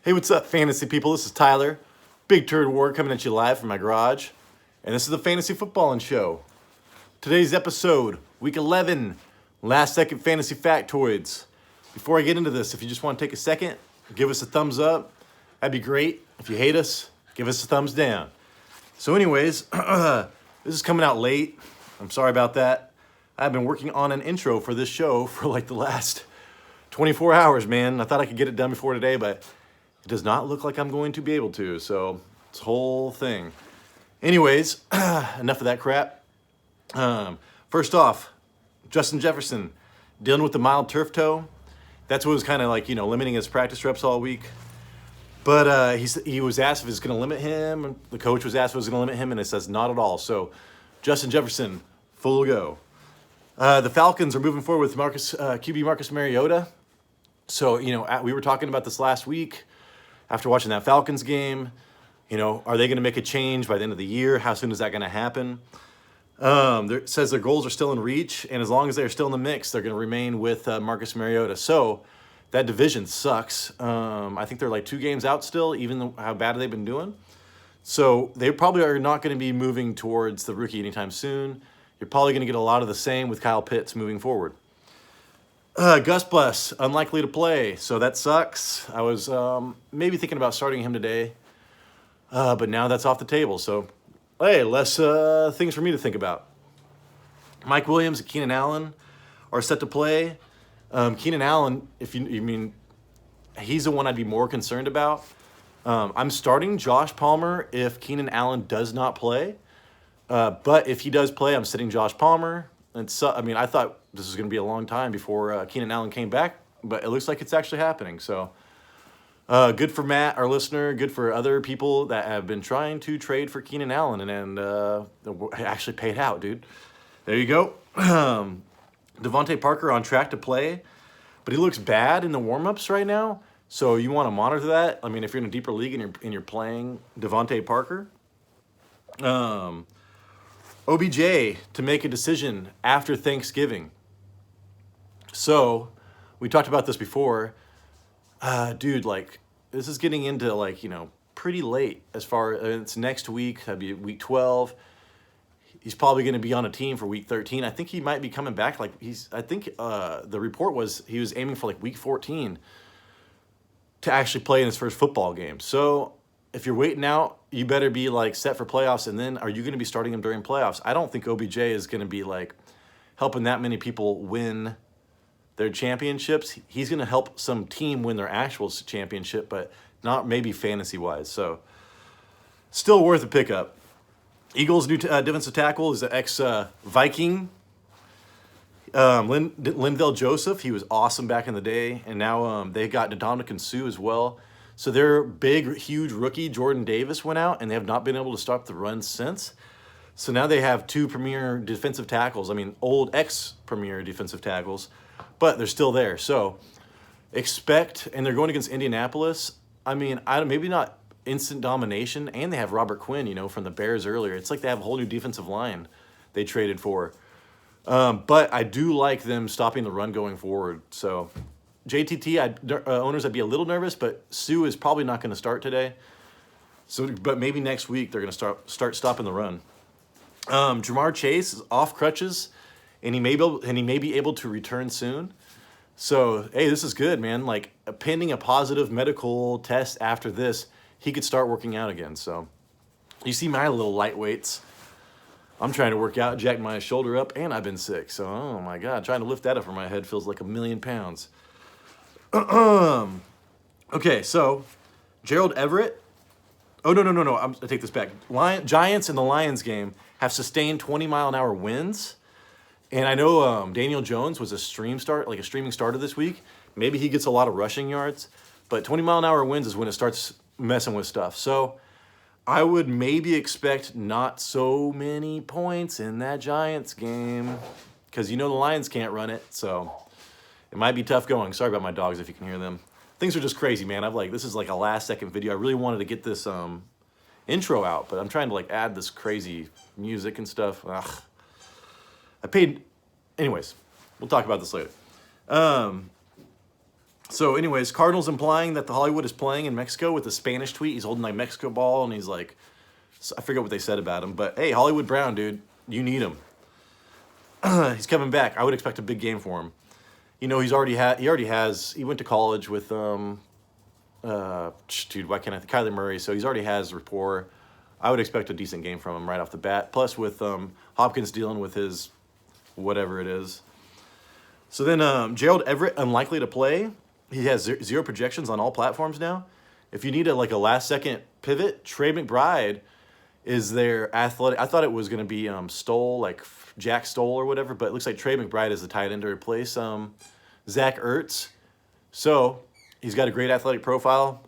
Hey, what's up, fantasy people? This is Tyler, Big Turd Ward, coming at you live from my garage. And this is the Fantasy Footballin' Show. Today's episode, Week 11, last second fantasy factoids. Before I get into this, if you just want to take a second, give us a thumbs up. That'd be great. If you hate us, give us a thumbs down. So anyways, this is coming out late. I'm sorry about that. I've been working on an intro for this show for like the last 24 hours, man. I thought I could get it done before today, but it does not look like I'm going to be able to, so it's a whole thing. Anyways, enough of that crap. First off, Justin Jefferson dealing with the mild turf toe. That's what was kind of like, limiting his practice reps all week. But he was asked if it's going to limit him. The coach was asked if it was going to limit him, and it says not at all. So Justin Jefferson, full go. The Falcons are moving forward with QB Marcus Mariota. So, we were talking about this last week. After watching that Falcons game, are they going to make a change by the end of the year? How soon is that going to happen? It says their goals are still in reach, and as long as they're still in the mix, they're going to remain with Marcus Mariota. So that division sucks. I think they're like 2 games out still, even though how bad they've been doing. So they probably are not going to be moving towards the rookie anytime soon. You're probably going to get a lot of the same with Kyle Pitts moving forward. Gus Bus, unlikely to play, so that sucks. I was maybe thinking about starting him today, but now that's off the table. So, hey, less things for me to think about. Mike Williams and Keenan Allen are set to play. Keenan Allen, if you mean, he's the one I'd be more concerned about. I'm starting Josh Palmer if Keenan Allen does not play, but if he does play, I'm sitting Josh Palmer. I thought this was going to be a long time before Keenan Allen came back, but it looks like it's actually happening. So good for Matt, our listener. Good for other people that have been trying to trade for Keenan Allen, and actually paid out, dude. There you go. Devante Parker on track to play, but he looks bad in the warm-ups right now. So you want to monitor that. I mean, if you're in a deeper league and you're playing Devante Parker. OBJ to make a decision after Thanksgiving. So, we talked about this before. Dude, this is getting into, pretty late as far as it's next week. That'd be week 12. He's probably going to be on a team for week 13. I think he might be coming back. The report was he was aiming for, week 14 to actually play in his first football game. So, if you're waiting out, you better be set for playoffs. And then are you going to be starting him during playoffs? I don't think OBJ is going to be helping that many people win their championships. He's going to help some team win their actual championship, but not maybe fantasy wise. So still worth a pickup. Eagles' new defensive tackle is the ex-Viking. Linval Joseph, he was awesome back in the day. And now they got Ndamukong Suh as well. So their big, huge rookie, Jordan Davis, went out, and they have not been able to stop the run since. So now they have 2 premier defensive tackles. Old ex-premier defensive tackles, but they're still there. So expect, and they're going against Indianapolis. Maybe not instant domination, and they have Robert Quinn, from the Bears earlier. It's like they have a whole new defensive line they traded for. But I do like them stopping the run going forward. So JTT owners, I'd be a little nervous, but Sue is probably not going to start today. So, but maybe next week they're going to start stopping the run. Jamar Chase is off crutches, and he may be able to return soon. So, hey, this is good, man. Pending a positive medical test after this, he could start working out again. So, you see my little lightweights. I'm trying to work out, jack my shoulder up, and I've been sick. So, oh my God, trying to lift that up from my head feels like 1,000,000 pounds. Okay, so Gerald Everette. Oh, no. I take this back. Giants in the Lions game have sustained 20-mile-an-hour winds. And I know Daniel Jones was a streaming starter this week. Maybe he gets a lot of rushing yards. But 20-mile-an-hour winds is when it starts messing with stuff. So I would maybe expect not so many points in that Giants game. Because the Lions can't run it. So it might be tough going. Sorry about my dogs if you can hear them. Things are just crazy, man. This is a last-second video. I really wanted to get this intro out, but I'm trying to add this crazy music and stuff. Anyways, we'll talk about this later. So anyways, Cardinals implying that the Hollywood is playing in Mexico with a Spanish tweet. He's holding like Mexico ball, and he's like, I forget what they said about him, but hey, Hollywood Brown, dude, you need him. He's coming back. I would expect a big game for him. You know, he went to college with, dude, why can't I think, Kyler Murray, so he's already has rapport. I would expect a decent game from him right off the bat. Plus with Hopkins dealing with his whatever it is. So then Gerald Everette, unlikely to play. He has zero projections on all platforms now. If you need a last-second pivot, Trey McBride is their athletic. I thought it was going to be Stoll, like Jack Stoll or whatever, but it looks like Trey McBride is the tight end to replace Zach Ertz. So he's got a great athletic profile.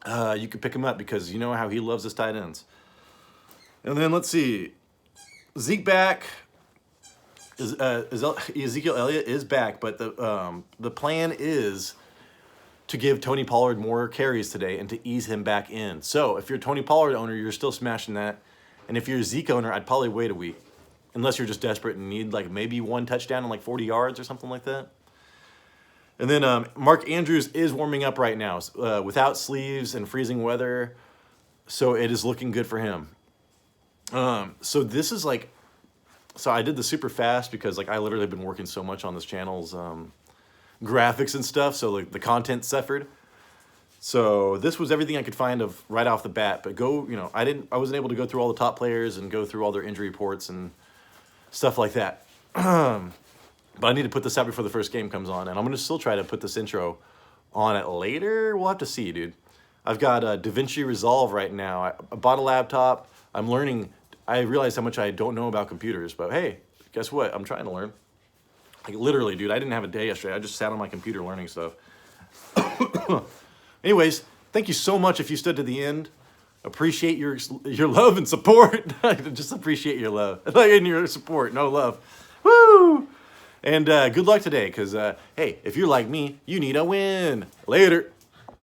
You could pick him up because you know how he loves his tight ends. And then let's see. Zeke back. Ezekiel Elliott is back, but the plan is to give Tony Pollard more carries today and to ease him back in. So if you're a Tony Pollard owner, you're still smashing that. And if you're a Zeke owner, I'd probably wait a week. Unless you're just desperate and need like maybe one touchdown and like 40 yards or something like that. And then Mark Andrews is warming up right now without sleeves and freezing weather. So it is looking good for him. So this is like, so I did the super fast because like I literally have been working so much on this channel's graphics and stuff, so like the content suffered. So this was everything I could find of right off the bat. But I wasn't able to go through all the top players and go through all their injury reports and stuff like that. But I need to put this out before the first game comes on, and I'm gonna still try to put this intro on it later. We'll have to see, dude. I've got DaVinci Resolve right now. I bought a laptop. I'm learning. I realize how much I don't know about computers, but hey, guess what? I'm trying to learn. Like literally, dude, I didn't have a day yesterday. I just sat on my computer learning stuff. Anyways, thank you so much if you stood to the end. Appreciate your love and support. Just appreciate your love and your support. No love. Woo! And good luck today, because, hey, if you're like me, you need a win. Later.